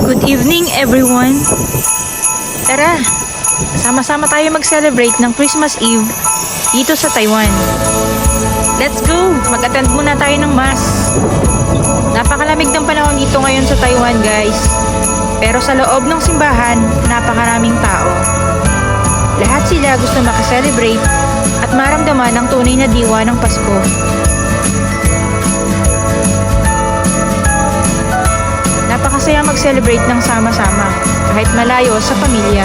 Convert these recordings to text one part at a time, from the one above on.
Good evening everyone! Tara, sama-sama tayo mag-celebrate ng Christmas Eve dito sa Taiwan. Let's go! Mag-attend muna tayo ng Mass. Napakalamig ng panahon dito ngayon sa Taiwan, guys. Pero sa loob ng simbahan, napakaraming tao. Lahat sila gusto makaselebrate at maramdaman ang tunay na diwa ng Pasko. Napakasaya mag-celebrate ng sama-sama, kahit malayo sa pamilya.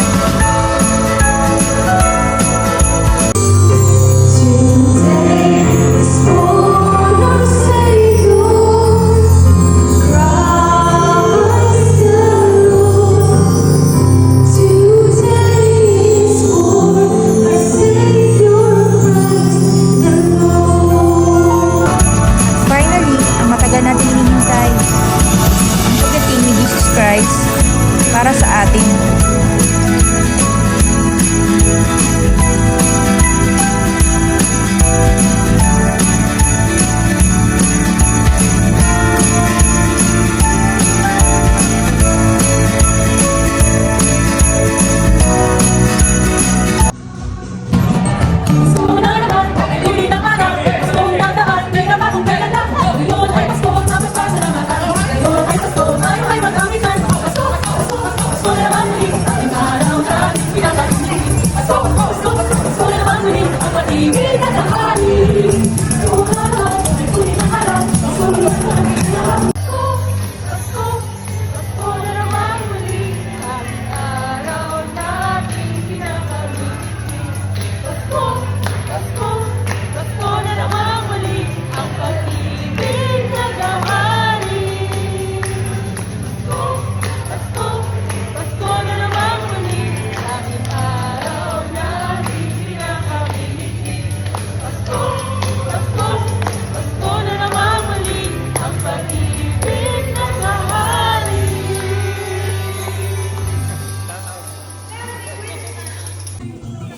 Finally, ang matagal natin hinihintay. Pagdating ni Jesus Christ para sa atin.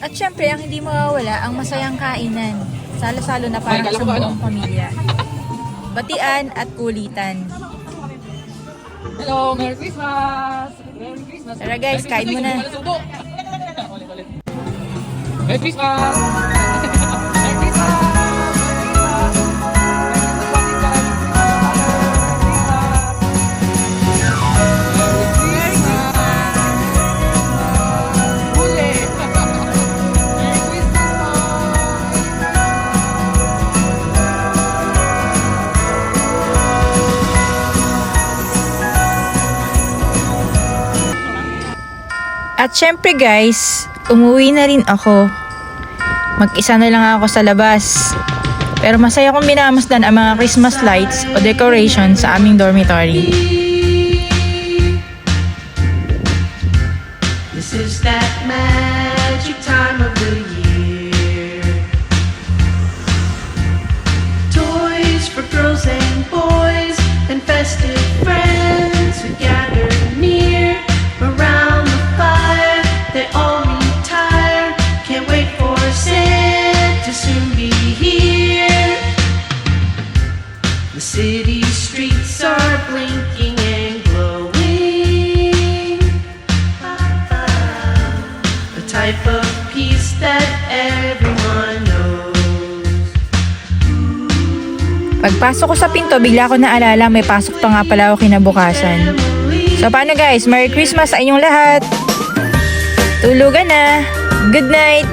At syempre, ang hindi mawawala ang masayang kainan. Salo-salo na parang sa buong pamilya. Batian at kulitan. Hello, Merry Christmas! Merry Christmas! Tara guys, kain muna. Merry Christmas! Merry Christmas! At syempre guys, umuwi na rin ako. Mag-isa na lang ako sa labas. Pero masaya kong minamasdan ang mga Christmas lights o decoration sa aming dormitory. This is that magic time of the year. Toys for girls and boys and festive friends who gather near around the fire. They all retire. Can't wait for Santa to soon be here. The city streets are blinking and glowing. The type of peace that everyone knows. Pagpasok ko sa pinto, bigla ko naalala may pasok pa nga pala ako kinabukasan. So paano guys, Merry Christmas sa inyong lahat! Tulugan na! Good night!